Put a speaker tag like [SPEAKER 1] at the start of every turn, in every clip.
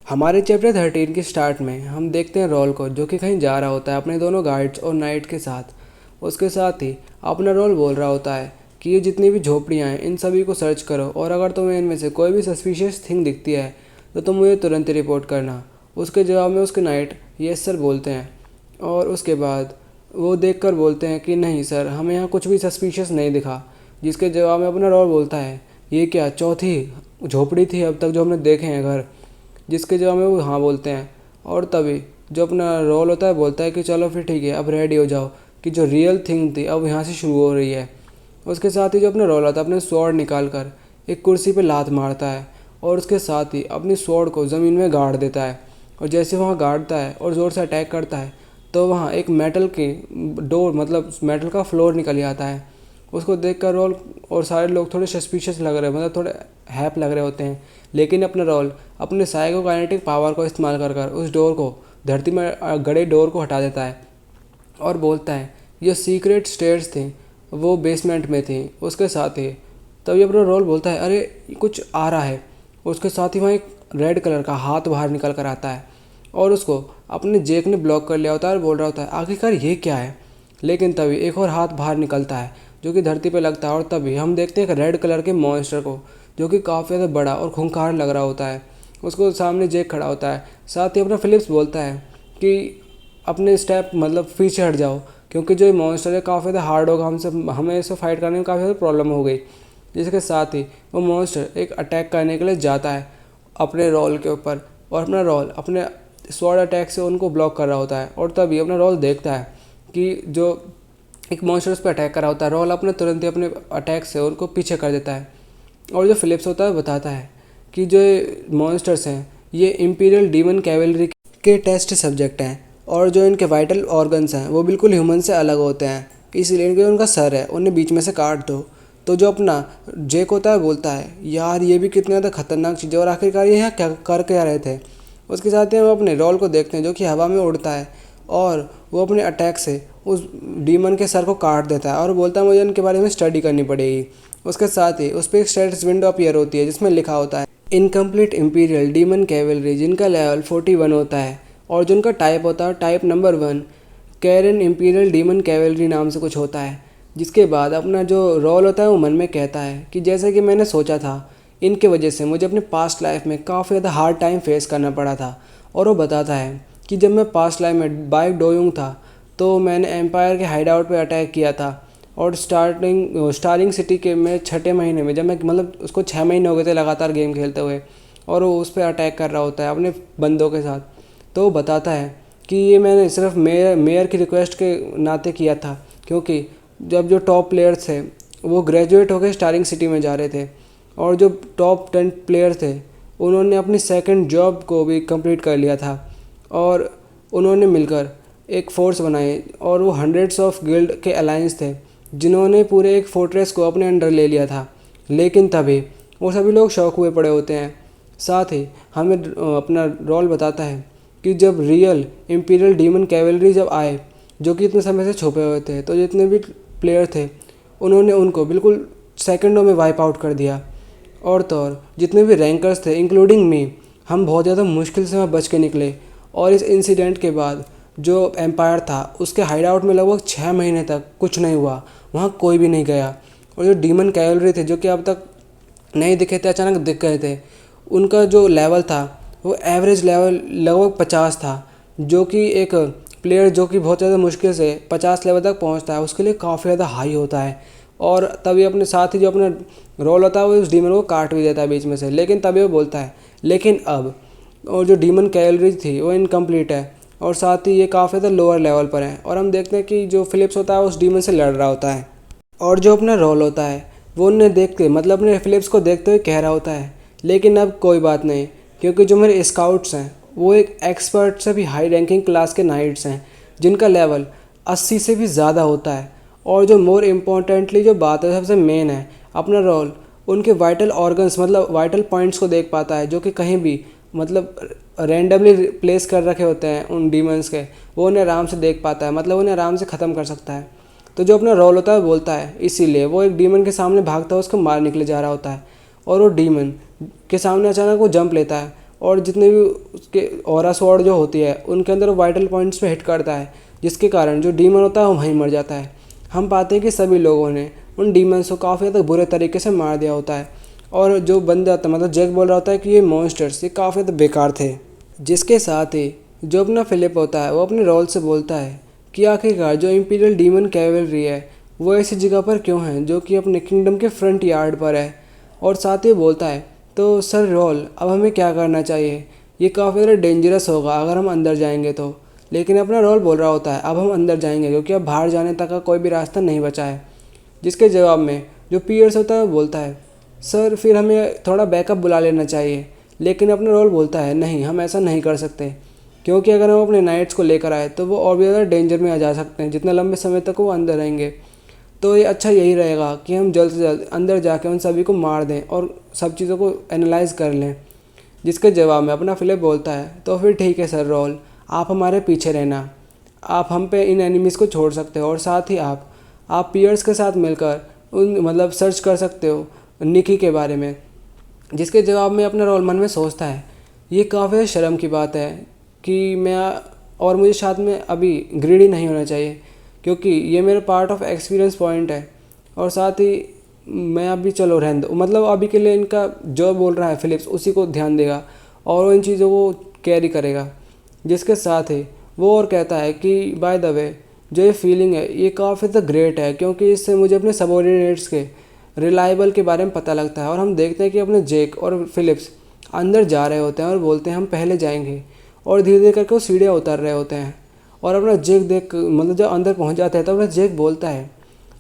[SPEAKER 1] हमारे चैप्टर 13 के स्टार्ट में हम देखते हैं रोल को, जो कि कहीं जा रहा होता है अपने दोनों गाइड्स और नाइट के साथ। उसके साथ ही अपना रोल बोल रहा होता है कि ये जितनी भी झोपड़ियाँ हैं इन सभी को सर्च करो, और अगर तुम्हें इनमें से कोई भी सस्पिशियस थिंग दिखती है तो तुम मुझे तुरंत ही रिपोर्ट करना। उसके जवाब में उसके नाइट यस सर बोलते हैं, और उसके बाद वो देखकर बोलते हैं कि नहीं सर, हमें यहाँ कुछ भी सस्पिशियस नहीं दिखा। जिसके जवाब में अपना रोल बोलता है, ये क्या चौथी झोपड़ी थी अब तक जो हमने देखे हैं घर? जिसके जवाब में वो हाँ बोलते हैं। और तभी जो अपना रोल होता है बोलता है कि चलो फिर ठीक है, अब रेडी हो जाओ कि जो रियल थिंग थी अब यहाँ से शुरू हो रही है। उसके साथ ही जो अपना रोल होता है अपने स्वॉर्ड निकाल कर एक कुर्सी पे लात मारता है, और उसके साथ ही अपनी स्वॉर्ड को ज़मीन में गाड़ देता है। और जैसे वहाँ गाड़ता है और ज़ोर से अटैक करता है तो वहाँ एक मेटल की डोर, मतलब मेटल का फ्लोर निकल आता है। उसको देखकर रोल और सारे लोग थोड़े सस्पिशियस लग रहे हैं, मतलब थोड़े हैप लग रहे होते हैं। लेकिन अपना रोल अपने साइकोकाइनेटिक पावर को इस्तेमाल कर कर उस डोर को, धरती में गड़े डोर को हटा देता है और बोलता है ये सीक्रेट स्टेयर्स थी, वो बेसमेंट में थी। उसके साथ ही तभी अपना रोल बोलता है अरे कुछ आ रहा है। उसके साथ ही वहाँ एक रेड कलर का हाथ बाहर निकल कर आता है, और उसको अपने जेक ने ब्लॉक कर लिया होता है और बोल रहा होता है आखिरकार ये क्या है। लेकिन तभी एक और हाथ बाहर निकलता है जो कि धरती पर लगता है, और तभी हम देखते हैं एक रेड कलर के मॉन्स्टर को जो कि काफ़ी ज़्यादा बड़ा और खूंखार लग रहा होता है। उसको सामने जेक खड़ा होता है। साथ ही अपना फिलिप्स बोलता है कि अपने स्टेप मतलब पीछे हट जाओ, क्योंकि जो ये मॉन्स्टर है काफ़ी ज़्यादा हार्ड होगा, हमें इसे फाइट करने में काफ़ी ज़्यादा प्रॉब्लम हो गई। जिसके साथ ही वो मॉन्स्टर एक अटैक करने के लिए जाता है अपने रोल के ऊपर, और अपना रोल अपने स्वॉर्ड अटैक से उनको ब्लॉक कर रहा होता है। और तभी अपना रोल देखता है कि जो एक मॉन्स्टर उस पर अटैक कर रहा होता है, रोल अपने तुरंत ही अपने अटैक से उनको पीछे कर देता है। और जो फिलिप्स होता है बताता है कि जो मॉन्स्टर्स हैं ये इंपीरियल डीमन कैवेलरी के टेस्ट सब्जेक्ट हैं, और जो इनके वाइटल ऑर्गन्स हैं वो बिल्कुल ह्यूमन से अलग होते हैं, इसलिए इनके उनका सर है उन्हें बीच में से काट दो। तो जो अपना जेक होता है बोलता है यार ये भी कितनी ज़्यादा खतरनाक चीज़ है, और आखिरकार ये यहाँ क्या कर क्या रहे थे। उसके साथ ही हम अपने रोल को देखते हैं जो कि हवा में उड़ता है, और वो अपने अटैक से उस डीमन के सर को काट देता है और बोलता है मुझे इनके बारे में स्टडी करनी पड़ेगी। उसके साथ ही उस पर एक स्टेटस विंडो अपीयर होती है जिसमें लिखा होता है इनकम्प्लीट इंपीरियल डीमन कैवेलरी, जिनका लेवल 41 होता है, और जिनका टाइप होता है टाइप नंबर 1 कैरन इंपीरियल डीमन कैवेलरी नाम से कुछ होता है। जिसके बाद अपना जो रोल होता है वो मन में कहता है कि जैसे कि मैंने सोचा था, इनके वजह से मुझे अपने पास्ट लाइफ में काफ़ी ज़्यादा हार्ड टाइम फेस करना पड़ा था। और वो बताता है कि जब मैं पास्ट लाइफ में बाइक डोयूंग था तो मैंने एम्पायर के हाइड आउट पर अटैक किया था, और स्टारिंग सिटी के में छठे महीने में जब मैं मतलब उसको 6 महीने हो गए थे लगातार गेम खेलते हुए, और वो उस पर अटैक कर रहा होता है अपने बंदों के साथ। तो वो बताता है कि ये मैंने सिर्फ मेयर की रिक्वेस्ट के नाते किया था, क्योंकि जब जो टॉप प्लेयर्स थे वो ग्रेजुएट होकर स्टारिंग सिटी में जा रहे थे, और जो टॉप 10 प्लेयर थे उन्होंने अपनी सेकंड जॉब को भी कंप्लीट कर लिया था, और उन्होंने मिलकर एक फोर्स बनाई, और वो हंड्रेड्स ऑफ गिल्ड के अलायंस थे जिन्होंने पूरे एक फोर्ट्रेस को अपने अंडर ले लिया था। लेकिन तभी वो सभी लोग शौक हुए पड़े होते हैं। साथ ही हमें अपना रोल बताता है कि जब रियल इंपीरियल डीमन कैवेलरी जब आए, जो कि इतने समय से छुपे हुए थे, तो जितने भी प्लेयर थे उन्होंने उनको बिल्कुल सेकंडों में वाइप आउट कर दिया। और तो और जितने भी रैंकर्स थे इंक्लूडिंग मी, हम बहुत ज़्यादा मुश्किल से वहाँ बच के निकले। और इस इंसिडेंट के बाद जो एम्पायर था उसके हाइड आउट में लगभग 6 महीने तक कुछ नहीं हुआ, वहाँ कोई भी नहीं गया। और जो डीमन कैवेलरी थे जो कि अब तक नहीं दिखे थे, अचानक दिख गए थे, उनका जो लेवल था वो एवरेज लेवल लगभग 50 था, जो कि एक प्लेयर जो कि बहुत ज़्यादा मुश्किल से 50 लेवल तक पहुंचता है उसके लिए काफ़ी ज़्यादा हाई होता है। और तभी अपने साथ ही जो अपना रोल होता है वो उस डीमन को काट भी देता है बीच में से। लेकिन तभी वो बोलता है लेकिन अब, और जो डीमन कैवेलरी थी वो इनकम्प्लीट है, और साथ ही ये काफ़ी ज़्यादा लोअर लेवल पर है। और हम देखते हैं कि जो फिलिप्स होता है उस डीमन से लड़ रहा होता है, और जो अपना रोल होता है वो उन्हें देख के मतलब अपने फिलिप्स को देखते हुए कह रहा होता है लेकिन अब कोई बात नहीं, क्योंकि जो मेरे स्काउट्स हैं वो एक एक्सपर्ट से भी हाई रैंकिंग क्लास के नाइट्स हैं जिनका लेवल 80 से भी ज़्यादा होता है। और जो मोर इम्पोर्टेंटली जो बात है सबसे मेन है, अपना रोल उनके वाइटल ऑर्गन्स मतलब वाइटल पॉइंट्स को देख पाता है, जो कि कहीं भी मतलब रैंडमली प्लेस कर रखे होते हैं उन डीमंस के, वो उन्हें आराम से देख पाता है, मतलब उन्हें आराम से ख़त्म कर सकता है। तो जो अपना रोल होता है बोलता है, इसीलिए वो एक डीमन के सामने भागता है, उसको मार निकले जा रहा होता है, और वो डीमन के सामने अचानक वो जंप लेता है और जितने भी उसके ऑरा स्वॉर्ड जो होती है उनके अंदर वाइटल पॉइंट्स पे हिट करता है, जिसके कारण जो डीमन होता है वो वहीं मर जाता है। हम पाते हैं कि सभी लोगों ने उन डीमंस को काफ़ी ज़्यादा बुरे तरीके से मार दिया होता है, और जो बंदा था मतलब जैक बोल रहा होता है कि ये मॉन्स्टर्स ये काफ़ी ज़्यादा बेकार थे। जिसके साथ ही जो अपना फिलिप होता है वो अपने रोल से बोलता है कि आखिरकार जो इम्पीरियल डीमन कैवलरी है वो ऐसी जगह पर क्यों है जो कि अपने किंगडम के फ्रंट यार्ड पर है। और साथ ही बोलता है तो सर रोल अब हमें क्या करना चाहिए, ये काफ़ी ज़्यादा डेंजरस होगा अगर हम अंदर जाएंगे तो। लेकिन अपना रोल बोल रहा होता है अब हम अंदर जाएंगे क्योंकि अब बाहर जाने तक का कोई भी रास्ता नहीं बचा है। जिसके जवाब में जो पियर्स होता है वो बोलता है सर फिर हमें थोड़ा बैकअप बुला लेना चाहिए। लेकिन अपना रोल बोलता है नहीं, हम ऐसा नहीं कर सकते, क्योंकि अगर हम अपने नाइट्स को लेकर आए तो वो और भी ज़्यादा डेंजर में आ जा सकते हैं जितने लंबे समय तक वो अंदर रहेंगे। तो ये अच्छा यही रहेगा कि हम जल्द से जल्द अंदर जाके उन सभी को मार दें और सब चीज़ों को एनालाइज कर लें। जिसके जवाब में अपना फिलिप बोलता है तो फिर ठीक है सर रोल, आप हमारे पीछे रहना, आप हम पे इन एनिमीज़ को छोड़ सकते हो और साथ ही आप पियर्स के साथ मिलकर उन मतलब सर्च कर सकते हो निकी के बारे में। जिसके जवाब में अपना रोल मन में सोचता है ये काफ़ी शर्म की बात है कि मैं और मुझे साथ में अभी ग्रीडी नहीं होना चाहिए, क्योंकि ये मेरा पार्ट ऑफ एक्सपीरियंस पॉइंट है। और साथ ही मैं अभी चलो रहने दो, मतलब अभी के लिए इनका जो बोल रहा है फिलिप्स उसी को ध्यान देगा और वो इन चीज़ों को कैरी करेगा। जिसके साथ ही वो और कहता है कि बाय द वे जो ये फीलिंग है ये काफ़ी ज़्यादा ग्रेट है, क्योंकि इससे मुझे अपने सबॉर्डिनेट्स के रिलायबल के बारे में पता लगता है। और हम देखते हैं कि अपने जेक और फिलिप्स अंदर जा रहे होते हैं और बोलते हैं हम पहले जाएंगे, और धीरे धीरे करके वो सीढ़ियाँ उतर रहे होते हैं। और अपना जेक देख मतलब जब अंदर पहुंच जाता है तो अपना जेक बोलता है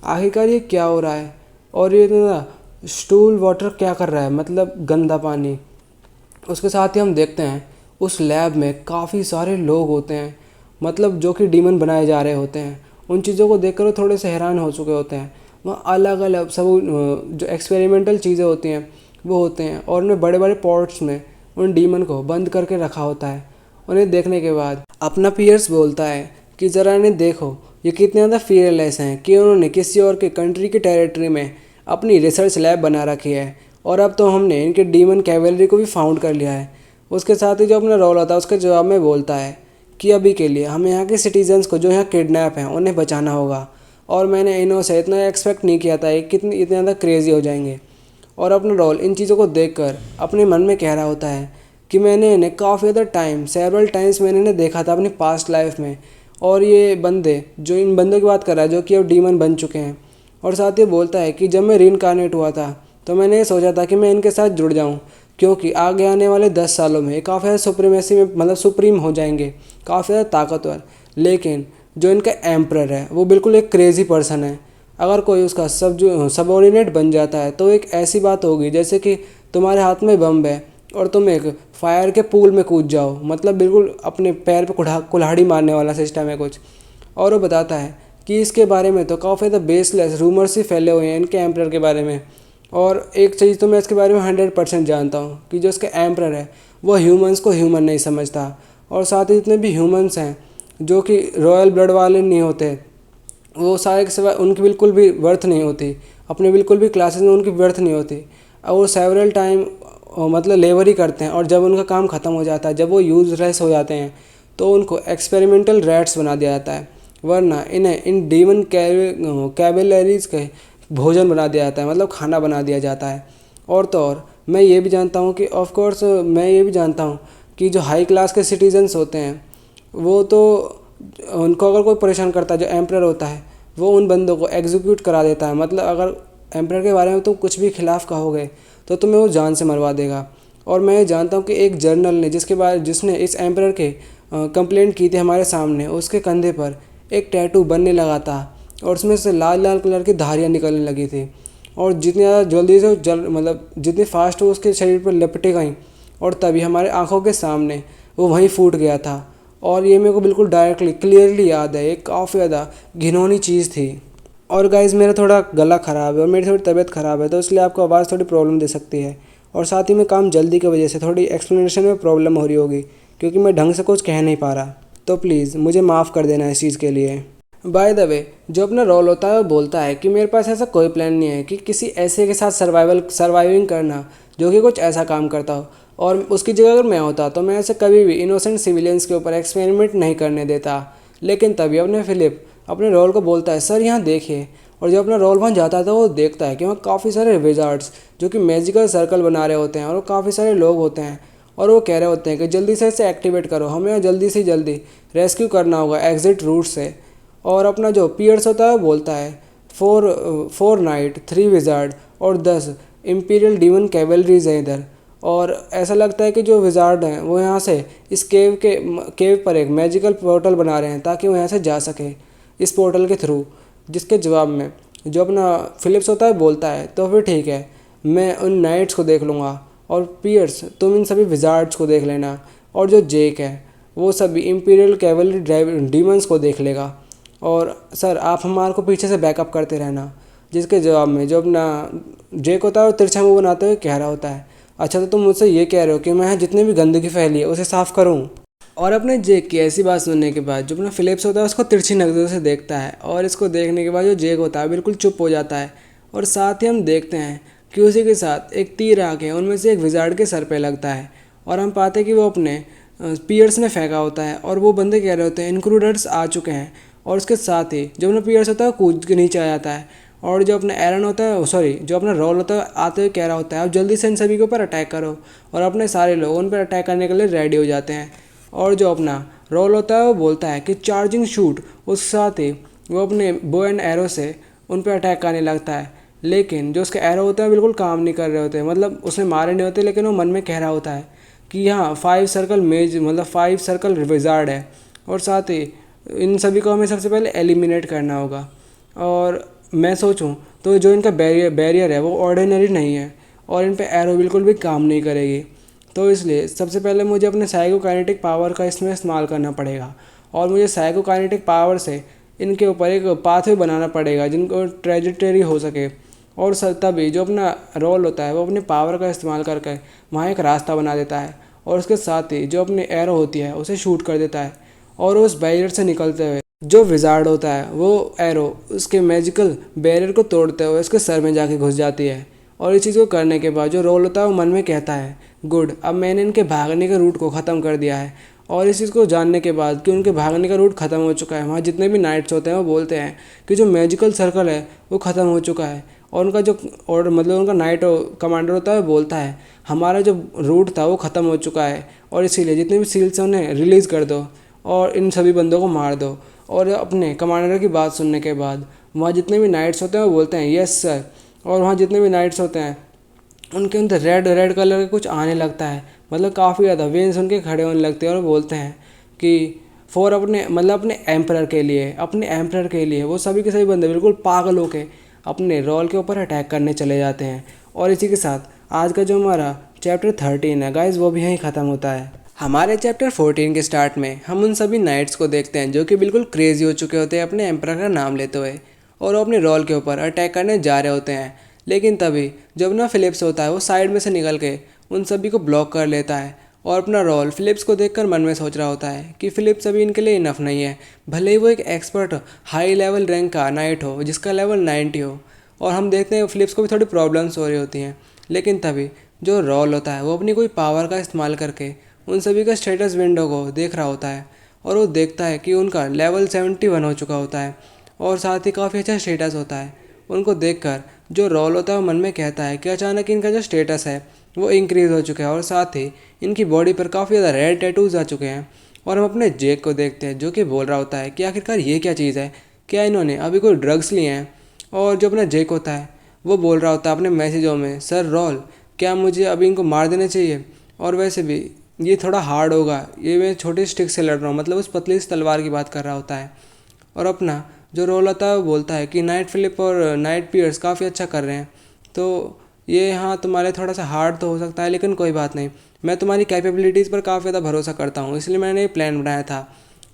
[SPEAKER 1] आखिरकार ये क्या हो रहा है, और ये ना स्टूल वाटर क्या कर रहा है, मतलब गंदा पानी। उसके साथ ही हम देखते हैं उस लैब में काफ़ी सारे लोग होते हैं, मतलब जो कि डीमन बनाए जा रहे होते हैं। उन चीज़ों को देखकर वो थोड़े से हैरान हो चुके होते हैं। वहाँ अलग अलग सब जो एक्सपेरिमेंटल चीज़ें होती हैं वो होते हैं, और उनमें बड़े बड़े पॉट्स में उन डीमन को बंद करके रखा होता है। उन्हें देखने के बाद अपना पियर्स बोलता है कि ज़रा इन्हें देखो ये कितने ज़्यादा फियरलेस हैं कि उन्होंने किसी और के कंट्री की टेरिटरी में अपनी रिसर्च लैब बना रखी है, और अब तो हमने इनके डीमन कैवेलरी को भी फाउंड कर लिया है। उसके साथ ही जो अपना रोल होता है उसके जवाब में बोलता है कि अभी के लिए हमें यहाँ के सिटीजन्स को जो यहाँ किडनैप हैं उन्हें बचाना होगा, और मैंने इन्हों से इतना एक्सपेक्ट नहीं किया था कि कितनी इतने ज़्यादा क्रेज़ी हो जाएंगे। और अपना रोल इन चीज़ों को देखकर अपने मन में कह रहा होता है कि मैंने इन्हें काफ़ी ज़्यादा टाइम सेवरल टाइम्स मैंने इन्हें देखा था अपनी पास्ट लाइफ में, और ये बंदे जो इन बंदों की बात कर रहा है जो कि अब डीमन बन चुके हैं। और साथ ही बोलता है कि जब मैं रीइंकार्नेट हुआ था तो मैंने ये सोचा था कि मैं इनके साथ जुड़ जाऊं, क्योंकि आगे आने वाले 10 सालों में काफ़ी ज़्यादा सुप्रीमेसी में मतलब सुप्रीम हो जाएंगे, काफ़ी ज़्यादा ताकतवर। लेकिन जो इनका एम्परर है वो बिल्कुल एक क्रेज़ी पर्सन है। अगर कोई उसका सबऑर्डिनेट बन जाता है तो एक ऐसी बात होगी जैसे कि तुम्हारे हाथ में बम है और तुम एक फायर के पूल में कूद जाओ, मतलब बिल्कुल अपने पैर पे कुल्हाड़ी मारने वाला सिस्टम है कुछ। और वो बताता है कि इसके बारे में तो काफ़ी ज़्यादा बेसलेस रूमर्स ही फैले हुए हैं इनके एम्परर के बारे में। और एक चीज़ तो मैं इसके बारे में 100% जानता हूँ कि जो इसका एम्परर है वो ह्यूमंस को ह्यूमन नहीं समझता, और साथ ही जितने भी ह्यूमंस हैं जो कि रॉयल ब्लड वाले नहीं होते वो सारे के सिवा उनकी बिल्कुल भी वर्थ नहीं होती, अपने बिल्कुल भी क्लासेस में उनकी वर्थ नहीं होती। और वो सेवरल टाइम मतलब लेबर ही करते हैं, और जब उनका काम ख़त्म हो जाता है, जब वो यूजलेस हो जाते हैं तो उनको एक्सपेरिमेंटल रैट्स बना दिया जाता है, वरना इन्हें इन डीमन कैवेलरीज के भोजन बना दिया जाता है, मतलब खाना बना दिया जाता है। और तो और मैं ये भी जानता हूँ कि ऑफ कोर्स मैं ये भी जानता हूँ कि जो हाई क्लास के सिटीजन्स होते हैं वो तो उनको अगर कोई परेशान करता है जो एम्परर होता है वो उन बंदों को एग्जीक्यूट करा देता है, मतलब अगर एम्परर के बारे में तुम कुछ भी खिलाफ कहोगे तो तुम्हें वो जान से मरवा देगा। और मैं ये जानता हूँ कि एक जर्नल ने जिसने इस एम्परर के कंप्लेंट की थी हमारे सामने, उसके कंधे पर एक टैटू बनने लगा था और उसमें से लाल लाल कलर की धारियाँ निकलने लगी थी, और जितनी ज़्यादा जल्दी से मतलब जितनी फास्ट वो उसके शरीर पर लपटे गई, और तभी हमारे आंखों के सामने वो वहीं फूट गया था। और ये मेरे को बिल्कुल डायरेक्टली क्लियरली याद है, ये काफ़ी ज़्यादा घिनौनी चीज़ थी। और गाइज़ मेरा थोड़ा गला ख़राब है और मेरी थोड़ी तबीयत ख़राब है, तो इसलिए आपको आवाज़ थोड़ी प्रॉब्लम दे सकती है, और साथ ही में काम जल्दी की वजह से थोड़ी एक्सप्लेनेशन में प्रॉब्लम हो रही होगी क्योंकि मैं ढंग से कुछ कह नहीं पा रहा, तो प्लीज़ मुझे माफ़ कर देना इस चीज़ के लिए। बाय द वे जो अपना रोल होता है वो बोलता है कि मेरे पास ऐसा कोई प्लान नहीं है कि किसी ऐसे के साथ सर्वाइविंग करना जो कि कुछ ऐसा काम करता हो, और उसकी जगह अगर मैं होता तो मैं ऐसे कभी भी इनोसेंट सिविलियंस के ऊपर एक्सपेरिमेंट नहीं करने देता। लेकिन तभी अपने फिलिप अपने रोल को बोलता है, सर यहाँ देखिए। और जब अपना रोल वहाँ जाता है तो वो देखता है कि वहाँ काफ़ी सारे विजार्ड्स जो कि मैजिकल सर्कल बना रहे होते हैं, और वो काफ़ी सारे लोग होते हैं। और वो कह रहे होते हैं कि जल्दी से इसे एक्टिवेट करो, हमें यहाँ जल्दी से जल्दी रेस्क्यू करना होगा एग्जिट रूट से। और अपना जो पियर्स होता है वो बोलता है, फोर नाइट 3 विजार्ड और 10 इम्पीरियल डीमन कैवलरीज हैं इधर। और ऐसा लगता है कि जो विजार्ड हैं वो यहाँ से इस केव पर एक मैजिकल पोर्टल बना रहे हैं ताकि वो यहाँ से जा सके इस पोर्टल के थ्रू। जिसके जवाब में जो अपना फिलिप्स होता है बोलता है, तो फिर ठीक है, मैं उन नाइट्स को देख लूँगा, और पियर्स तुम इन सभी विजार्ड्स को देख लेना, और जो जेक है वो सभी इम्पीरियल कैवलरी डीमंस को देख लेगा। और सर आप हमारे को पीछे से बैकअप करते रहना। जिसके जवाब में जो अपना जेक होता है वो तिरछा मुँह बनाते हुए कह रहा होता है, अच्छा तो तुम मुझसे ये कह रहे हो कि मैं जितने भी गंदगी फैली है उसे साफ़ करूँ। और अपने जेक की ऐसी बात सुनने के बाद जो अपना फिलिप्स होता है उसको तिरछी नज़रों से देखता है, और इसको देखने के बाद जो जेक होता है बिल्कुल चुप हो जाता है। और साथ ही हम देखते हैं कि उसी के साथ एक तीर आके उनमें से एक विजार्ड के सर पे लगता है, और हम पाते हैं कि वो अपने पियर्स ने फेंका होता है, और वो बंदे कह रहे होते हैं इंक्रूडर्स आ चुके हैं। और उसके साथ ही जो अपना पियर्स होता है वो कूद के नीचे आ जाता है, और जो अपना एरन होता है सॉरी जो अपना रोल होता है आते हुए कह रहा होता है, आप जल्दी से इन सभी के ऊपर अटैक करो। और अपने सारे लोग उन पर अटैक करने के लिए रेडी हो जाते हैं। और जो अपना रोल होता है वो बोलता है कि चार्जिंग शूट, उसके साथ ही वो अपने बो एंड एरो से उन पर अटैक करने लगता है। लेकिन जो उसके एरो होते हैं बिल्कुल काम नहीं कर रहे होते, मतलब उसने मारे नहीं होते, लेकिन वो मन में कह रहा होता है कि यहाँ 5 सर्कल मेज मतलब 5 सर्कल विजार्ड है, और साथ ही इन सभी को हमें सबसे पहले एलिमिनेट करना होगा। और मैं सोचूं तो जो इनका बैरियर है वो ऑर्डिनरी नहीं है, और इन पे एरो बिल्कुल भी काम नहीं करेगी। तो इसलिए सबसे पहले मुझे अपने साइकोकाइनेटिक पावर का इसमें इस्तेमाल करना पड़ेगा, और मुझे साइकोकाइनेटिक पावर से इनके ऊपर एक पाथवे बनाना पड़ेगा जिनको ट्रेजेक्टरी हो सके। और तभी जो अपना रोल होता है वो अपने पावर का इस्तेमाल करके वहाँ एक रास्ता बना देता है, और उसके साथ ही जो अपनी एरो होती है उसे शूट कर देता है, और उस बैरियर से निकलते हुए जो विजार्ड होता है वो एरो उसके मैजिकल बैरियर को तोड़ते हुए उसके सर में जाके घुस जाती है। और इस चीज़ को करने के बाद जो रोल होता है वो मन में कहता है, गुड, अब मैंने इनके भागने के रूट को ख़त्म कर दिया है। और इस चीज़ को जानने के बाद कि उनके भागने का रूट ख़त्म हो चुका है, वहाँ जितने भी नाइट्स होते हैं वो बोलते हैं कि जो मैजिकल सर्कल है वो ख़त्म हो चुका है। और उनका जो और मतलब उनका नाइट कमांडर होता है वो बोलता है, हमारा जो रूट था वो ख़त्म हो चुका है, और इसीलिए जितने भी सील्स हैं उन्हें रिलीज़ कर दो और इन सभी बंदों को मार दो। और अपने कमांडर की बात सुनने के बाद वहाँ जितने भी नाइट्स होते हैं वो बोलते हैं, यस सर। और वहाँ जितने भी नाइट्स होते हैं उनके अंदर रेड रेड कलर का कुछ आने लगता है, मतलब काफ़ी ज़्यादा वेन्स उनके खड़े होने लगते हैं, और बोलते हैं कि फॉर अपने एम्परर के लिए, अपने एम्परर के लिए वो सभी के सभी बंदे बिल्कुल पागल होके अपने रोल के ऊपर अटैक करने चले जाते हैं। और इसी के साथ आज का जो हमारा चैप्टर 13 है गाइस वो भी यहीं ख़त्म होता है। हमारे चैप्टर 14 के स्टार्ट में हम उन सभी नाइट्स को देखते हैं जो कि बिल्कुल क्रेजी हो चुके होते हैं अपने एम्परर का नाम लेते हुए, और वो अपने रोल के ऊपर अटैक करने जा रहे होते हैं। लेकिन तभी जब ना फिलिप्स होता है वो साइड में से निकल के उन सभी को ब्लॉक कर लेता है, और अपना रोल फिलिप्स को देखकर मन में सोच रहा होता है कि फिलिप्स अभी इनके लिए इनफ नहीं है, भले ही वो एक एक्सपर्ट हाई लेवल रैंक का नाइट हो जिसका लेवल 90 हो। और हम देखते हैं फिलिप्स को भी थोड़ी प्रॉब्लम्स हो रही होती हैं। लेकिन तभी जो रोल होता है वो अपनी कोई पावर का इस्तेमाल करके उन सभी का स्टेटस विंडो को देख रहा होता है, और वो देखता है कि उनका लेवल 71 हो चुका होता है, और साथ ही काफ़ी अच्छा स्टेटस होता है। उनको देखकर जो रोल होता है वो मन में कहता है कि अचानक इनका जो स्टेटस है वो इंक्रीज़ हो चुका है, और साथ ही इनकी बॉडी पर काफ़ी ज़्यादा रेड टैटूज़ आ चुके हैं। और हम अपने जेक को देखते हैं जो कि बोल रहा होता है कि आखिरकार ये क्या चीज़ है, क्या इन्होंने अभी कोई ड्रग्स लिए हैं। और जो अपना जेक होता है वो बोल रहा होता है अपने मैसेजों में, सर रोल, क्या मुझे अभी इनको मार देना चाहिए, और वैसे भी ये थोड़ा हार्ड होगा, ये मैं छोटी स्टिक से लड़ रहा हूँ, मतलब उस पतली सी तलवार की बात कर रहा होता है। और अपना जो रोल होता है वो बोलता है कि नाइट फिलिप और नाइट पियर्स काफ़ी अच्छा कर रहे हैं, तो ये हाँ तुम्हारे थोड़ा सा हार्ड तो हो सकता है, लेकिन कोई बात नहीं, मैं तुम्हारी कैपेबिलिटीज़ पर काफ़ी ज़्यादा भरोसा करता हूँ, इसलिए मैंने ये प्लान बनाया था।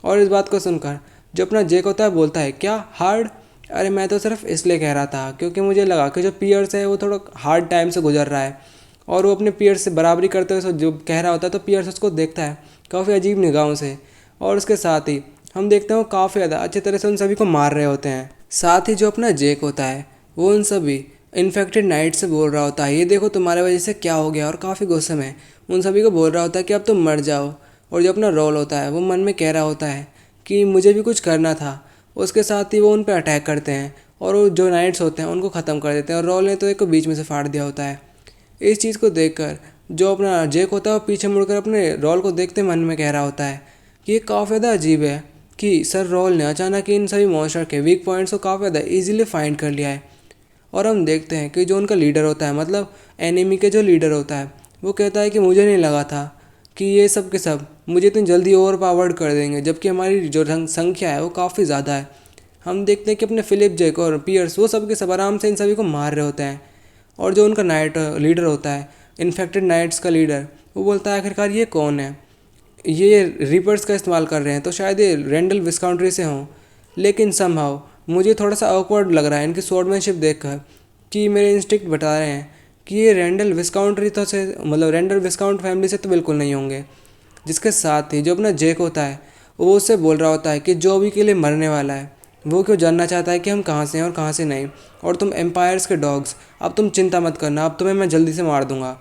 [SPEAKER 1] और इस बात को सुनकर जो अपना जेक होता है बोलता है, क्या हार्ड, अरे मैं तो सिर्फ इसलिए कह रहा था क्योंकि मुझे लगा कि जो पियर्स है वो थोड़ा हार्ड टाइम से गुजर रहा है, और वो अपने पियर्स से बराबरी करते हुए जो कह रहा होता है तो पियर्स उसको देखता है काफ़ी अजीब निगाहों से। और उसके साथ ही हम देखते हैं वो काफ़ी ज़्यादा अच्छी तरह से उन सभी को मार रहे होते हैं। साथ ही जो अपना जेक होता है वो उन सभी इन्फेक्टेड नाइट से बोल रहा होता है, ये देखो तुम्हारे वजह से क्या हो गया, और काफ़ी गुस्से में उन सभी को बोल रहा होता है कि अब तुम मर जाओ। और जो अपना रोल होता है वो मन में कह रहा होता है कि मुझे भी कुछ करना था। उसके साथ ही वो उन पर अटैक करते हैं और वो जो नाइट्स होते हैं उनको ख़त्म कर देते हैं, और रोल ने तो एक को बीच में से फाड़ दिया होता है। इस चीज़ को देखकर जो अपना जेक होता है वो पीछे मुड़कर अपने रोल को देखते मन में कह रहा होता है कि ये काफ़ी ज़्यादा अजीब है कि सर रोल ने अचानक इन सभी मॉन्स्टर के वीक पॉइंट्स को काफ़ी ज़्यादा ईजिली फाइंड कर लिया है। और हम देखते हैं कि जो उनका लीडर होता है, मतलब एनिमी के जो लीडर होता है, वो कहता है कि मुझे नहीं लगा था कि ये सब के सब मुझे इतनी जल्दी ओवर पावर्ड कर देंगे, जबकि हमारी जो संख्या है वो काफ़ी ज़्यादा है। हम देखते हैं कि अपने फिलिप, जेक और पियर्स वो सब के सब आराम से इन सभी को मार रहे होते हैं। और जो उनका नाइट लीडर होता है, इन्फेक्टेड नाइट्स का लीडर, वो बोलता है आखिरकार ये कौन है, ये रिपर्स का इस्तेमाल कर रहे हैं तो शायद ये रेंडल विस्काउंट्री से हों। लेकिन समहाउ मुझे थोड़ा सा ऑकवर्ड लग रहा है इनकी स्वॉर्डमैनशिप देखकर, कि मेरे इंस्टिक्ट बता रहे हैं कि ये रेंडल विस्काउंट्री तो से मतलब रेंडल विस्काउंट फैमिली से तो बिल्कुल नहीं होंगे। जिसके साथ ही जो अपना जेक होता है वो उससे बोल रहा होता है कि जो अभी के लिए मरने वाला है वो क्यों जानना चाहता है कि हम कहाँ से हैं और कहाँ से नहीं, और तुम एम्पायर्स के डॉग्स, अब तुम चिंता मत करना, अब तुम्हें मैं जल्दी से मार दूंगा।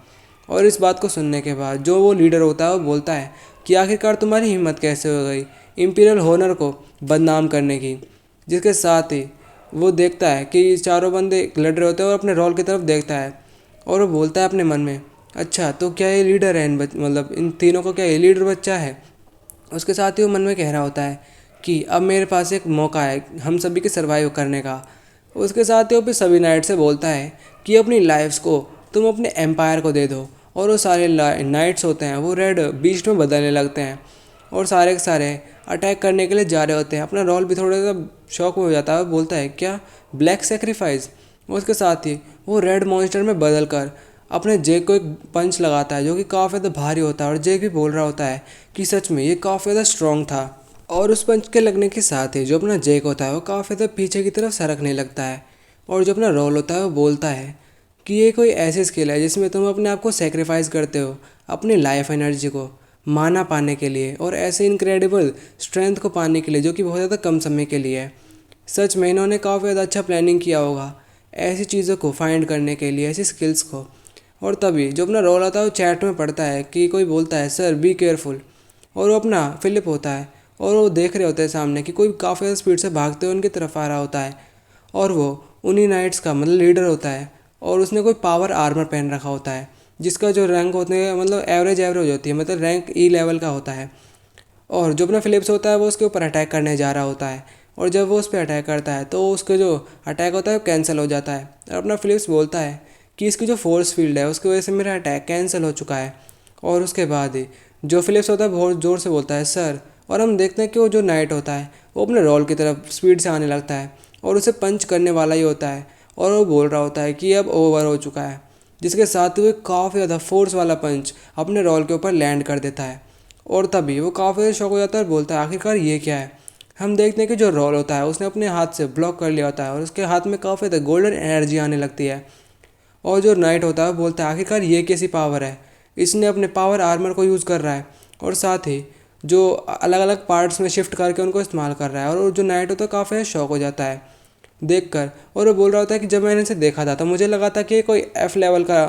[SPEAKER 1] और इस बात को सुनने के बाद जो वो लीडर होता है वो बोलता है कि आखिरकार तुम्हारी हिम्मत कैसे हो गई इम्पीरियल होनर को बदनाम करने की। जिसके साथ ही वो देखता है कि चारों बंदे लड़ रहे होते हैं और अपने रोल की तरफ देखता है, और वो बोलता है अपने मन में, अच्छा तो क्या ये लीडर है मतलब इन तीनों का क्या ये लीडर बच्चा है। उसके साथ ही वो मन में कह रहा होता है कि अब मेरे पास एक मौका है हम सभी के सर्वाइव करने का। उसके साथ ही वो भी सभी नाइट से बोलता है कि अपनी लाइफ्स को तुम अपने एम्पायर को दे दो। और वो सारे नाइट्स होते हैं वो रेड बीस्ट में बदलने लगते हैं और सारे के सारे अटैक करने के लिए जा रहे होते हैं। अपना रोल भी थोड़ा सा शॉक हो जाता है, बोलता है क्या ब्लैक सेक्रीफाइस। उसके साथ ही वो रेड मॉन्स्टर में बदल कर अपने जेक को एक पंच लगाता है जो कि काफ़ी ज़्यादा भारी होता है, और जेक भी बोल रहा होता है कि सच में ये काफ़ी ज़्यादा स्ट्रॉन्ग था। और उस पंच के लगने के साथ ही जो अपना जेक होता है वो काफ़ी ज़्यादा पीछे की तरफ सरकने लगता है, और जो अपना रोल होता है वो बोलता है कि ये कोई ऐसी स्किल है जिसमें तुम अपने आप को सेक्रीफाइस करते हो अपनी लाइफ एनर्जी को माना पाने के लिए, और ऐसे इनक्रेडिबल स्ट्रेंथ को पाने के लिए जो कि बहुत ज़्यादा कम समय के लिए है। सच में इन्होंने काफ़ी ज़्यादा अच्छा प्लानिंग किया होगा ऐसी चीज़ों को फाइंड करने के लिए, ऐसी स्किल्स को। और तभी जो अपना रोल आता है वो चैट में पढ़ता है कि कोई बोलता है सर बी केयरफुल, और वो अपना फिलिप होता है और वो देख रहे होते हैं सामने कि कोई काफ़ी ज़्यादा स्पीड से भागते हुए उनकी तरफ आ रहा होता है, और वो उन्हीं नाइट्स का मतलब लीडर होता है, और उसने कोई पावर आर्मर पहन रखा होता है जिसका जो रैंक होते हैं मतलब एवरेज होती है, मतलब रैंक ई लेवल का होता है। और जो अपना फिलिप्स होता है वो उसके ऊपर अटैक करने जा रहा होता है, और जब वो उस पर अटैक करता है तो उसका जो अटैक होता है वो कैंसिल हो जाता है। और अपना फिलिप्स बोलता है कि इसकी जो फोर्स फील्ड है उसकी वजह से मेरा अटैक कैंसिल हो चुका है। और उसके बाद ही जो फिलिप्स होता है बहुत ज़ोर से बोलता है सर, और हम देखते हैं कि वो जो नाइट होता है वो अपने रोल की तरफ स्पीड से आने लगता है और उसे पंच करने वाला ही होता है, और वो बोल रहा होता है कि अब ओवर हो चुका है। जिसके साथ ही वो काफ़ी ज़्यादा फोर्स वाला पंच अपने रोल के ऊपर लैंड कर देता है, और तभी वो काफ़ी ज़्यादा शॉक हो जाता है और बोलता है आखिरकार ये क्या है। हम देखते हैं कि जो रोल होता है उसने अपने हाथ से ब्लॉक कर लिया होता है और उसके हाथ में काफ़ी ज़्यादा गोल्डन एनर्जी आने लगती है। और जो नाइट होता है बोलता है आखिरकार ये कैसी पावर है, इसने अपने पावर आर्मर को यूज़ कर रहा है और साथ ही जो अलग अलग पार्ट्स में शिफ्ट करके उनको इस्तेमाल कर रहा है। और जो नाइट होता है काफ़ी शौक हो जाता है देखकर, और वो बोल रहा होता है कि जब मैंने इसे देखा था तो मुझे लगा था कि कोई एफ लेवल का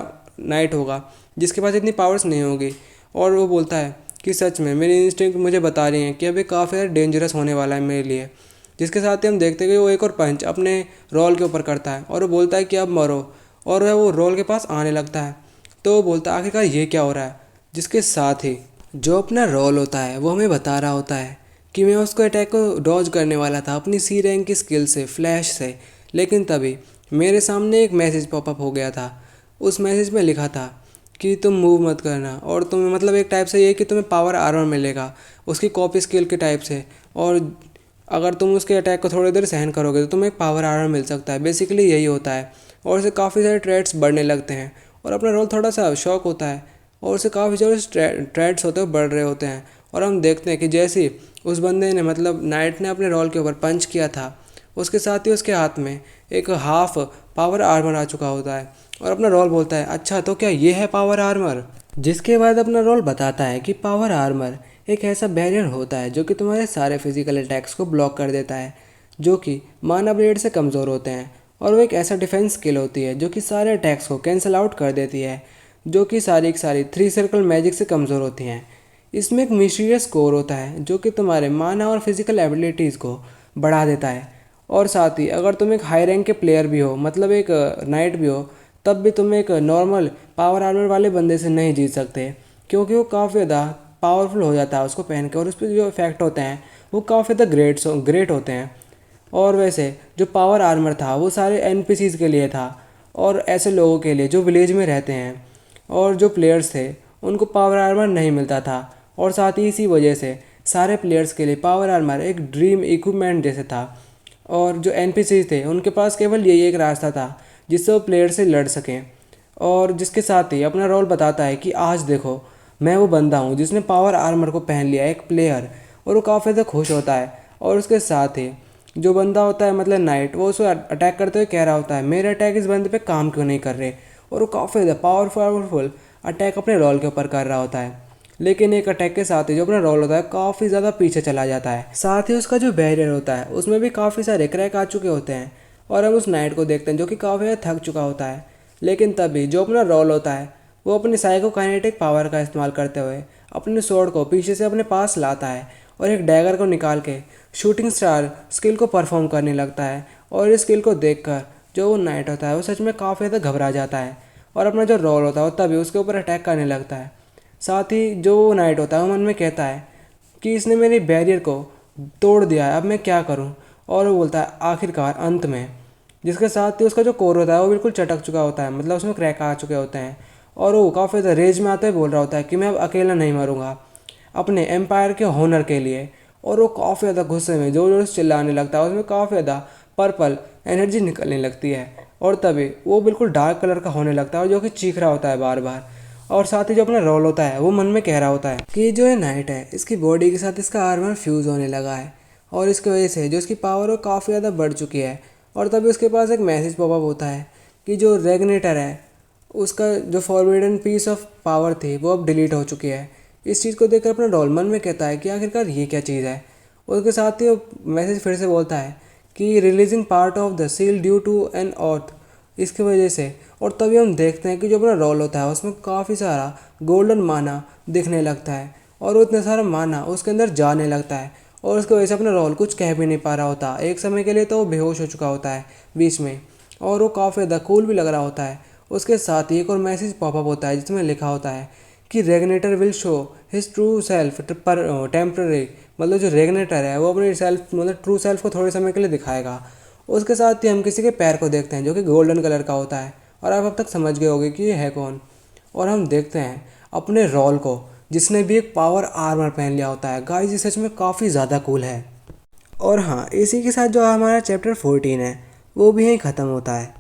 [SPEAKER 1] नाइट होगा जिसके पास इतनी पावर्स नहीं होगी। और वो बोलता है कि सच में मेरी इंस्टिंक्ट मुझे बता रही हैं कि अभी काफ़ी ज़्यादा डेंजरस होने वाला है मेरे लिए। जिसके साथ ही हम देखते हैं कि वो एक और पंच अपने रोल के ऊपर करता है और वो बोलता है कि अब मरो, और वह वो रोल के पास आने लगता है। तो वो बोलता है आखिरकार ये क्या हो रहा है। जिसके साथ ही जो अपना रोल होता है वो हमें बता रहा होता है कि मैं उसको अटैक को डॉज करने वाला था अपनी सी रैंक की स्किल से, फ्लैश से, लेकिन तभी मेरे सामने एक मैसेज पॉपअप हो गया था। उस मैसेज में लिखा था कि तुम मूव मत करना, और तुम्हें मतलब एक टाइप से ये कि तुम्हें पावर आर्मर मिलेगा उसकी कॉपी स्किल के टाइप से, और अगर तुम उसके अटैक को थोड़ी देर सहन करोगे तो तुम्हें एक पावर आर्मर मिल सकता है। बेसिकली यही होता है, और उसे काफ़ी सारे ट्रेड्स बढ़ने लगते हैं और अपना रोल थोड़ा सा शॉक होता है, और उसे काफ़ी सारे ट्रेड्स होते हैं बढ़ रहे होते हैं। और हम देखते हैं कि जैसे ही उस बंदे ने मतलब नाइट ने अपने रोल के ऊपर पंच किया था, उसके साथ ही उसके हाथ में एक हाफ पावर आर्मर आ चुका होता है, और अपना रोल बोलता है अच्छा तो क्या ये है पावर आर्मर। जिसके बाद अपना रोल बताता है कि पावर आर्मर एक ऐसा बैरियर होता है जो कि तुम्हारे सारे फिजिकल अटैक्स को ब्लॉक कर देता है जो कि माना ब्लेड से कमज़ोर होते हैं, और वो एक ऐसा डिफेंस स्किल होती है जो कि सारे अटैक्स को कैंसिल आउट कर देती है, जो कि सारी की सारी 3 सर्कल मैजिक से कमज़ोर होती हैं। इसमें एक मिस्टीरियस कोर होता है जो कि तुम्हारे माना और फिजिकल एबिलिटीज़ को बढ़ा देता है। और साथ ही अगर तुम एक हाई रैंक के प्लेयर भी हो, मतलब एक नाइट भी हो, तब भी तुम एक नॉर्मल पावर आर्मर वाले बंदे से नहीं जीत सकते, क्योंकि वो काफ़ी ज़्यादा पावरफुल हो जाता है उसको पहन के, और उस पर जो इफेक्ट होते हैं वो काफ़ी ज़्यादा ग्रेट होते हैं। और वैसे जो पावर आर्मर था वो सारे एनपीसीज़ के लिए था, और ऐसे लोगों के लिए जो विलेज में रहते हैं, और जो प्लेयर्स थे उनको पावर आर्मर नहीं मिलता था। और साथ ही इसी वजह से सारे प्लेयर्स के लिए पावर आर्मर एक ड्रीम इक्विपमेंट जैसे था, और जो एनपीसीज़ थे उनके पास केवल यही एक रास्ता था जिससे वो प्लेयर से लड़ सकें। और जिसके साथ ही अपना रोल बताता है कि आज देखो मैं वो बंदा हूँ जिसने पावर आर्मर को पहन लिया, एक प्लेयर, और वो काफ़ी ज़्यादा खुश होता है। और उसके साथ ही जो बंदा होता है मतलब नाइट, वो उसको अटैक करते हुए कह रहा होता है मेरे अटैक इस बंदे पे काम क्यों नहीं कर रहे, और वो काफ़ी ज़्यादा पावरफुल अटैक अपने रोल के ऊपर कर रहा होता है। लेकिन एक अटैक के साथ ही जो अपना रोल होता है काफ़ी ज़्यादा पीछे चला जाता है। साथ ही उसका जो बैरियर होता है उसमें भी काफ़ी सारे क्रैक आ चुके होते हैं, और हम उस नाइट को देखते हैं जो कि काफ़ी ज़्यादा थक चुका होता है। लेकिन तभी जो अपना रोल होता है वो अपनी साइकोकाइनेटिक पावर का इस्तेमाल करते हुए अपने स्वॉर्ड को पीछे से अपने पास लाता है और एक डैगर को निकाल के शूटिंग स्टार स्किल को परफॉर्म करने लगता है। और इस स्किल को देखकर जो वो नाइट होता है वो सच में काफ़ी ज़्यादा घबरा जाता है, और अपना जो रोल होता है वो तभी उसके ऊपर अटैक करने लगता है। साथ ही जो वो नाइट होता है वो मन में कहता है कि इसने मेरी बैरियर को तोड़ दिया है, अब मैं क्या करूं। और वो बोलता है आखिरकार अंत में, जिसके साथ ही उसका जो कोर होता है वो बिल्कुल चटक चुका होता है, मतलब उसमें क्रैक आ चुके होते हैं। और वो काफ़ी ज़्यादा रेज में आते हुए बोल रहा होता है कि मैं अब अकेला नहीं मरूंगा अपने एम्पायर के होनर के लिए। और वो काफ़ी ज़्यादा गुस्से में जोर जोर से चिल्लाने लगता है, उसमें काफ़ी ज़्यादा पर्पल एनर्जी निकलने लगती है, और तभी वो बिल्कुल डार्क कलर का होने लगता है, और जो कि चीख रहा होता है बार बार। और साथ ही जो अपना रोल होता है वो मन में कह रहा होता है कि जो ये नाइट है इसकी बॉडी के साथ इसका आर्मर फ्यूज़ होने लगा है, और इसकी वजह से जो इसकी पावर वो काफ़ी ज़्यादा बढ़ चुकी है। और तभी उसके पास एक मैसेज पॉपअप होता है कि जो रेगनेटर है उसका जो फॉरबिडन पीस ऑफ पावर थी वो अब डिलीट हो चुकी है। इस चीज़ को देखकर अपना रोल मन में कहता है कि आखिरकार ये क्या चीज़ है। उसके साथ ही वो मैसेज फिर से बोलता है कि releasing part of the seal due to an earth, इसकी वजह से। और तभी हम देखते हैं कि जो अपना रोल होता है उसमें काफ़ी सारा गोल्डन माना दिखने लगता है, और वो इतना सारा माना उसके अंदर जाने लगता है, और उसकी वजह से अपना रोल कुछ कह भी नहीं पा रहा होता। एक समय के लिए तो वो बेहोश हो चुका होता है बीच में, और वो काफ़ी ज़्यादा कूल भी लग रहा होता है। उसके साथ ही एक और मैसेज पॉपअप होता है जिसमें लिखा होता है कि रेगनेटर will show his true self पर टेम्पररी, मतलब जो रेगनेटर है वो अपने सेल्फ मतलब ट्रू सेल्फ को थोड़े समय के लिए दिखाएगा। उसके साथ ही हम किसी के पैर को देखते हैं जो कि गोल्डन कलर का होता है, और आप अब तक समझ गए होंगे कि ये है कौन। और हम देखते हैं अपने रोल को जिसने भी एक पावर आर्मर पहन लिया होता है। गाइस ये सच में काफ़ी ज़्यादा कूल है। और हाँ, इसी के साथ जो हमारा चैप्टर 14 है वो भी यहीं ख़त्म होता है।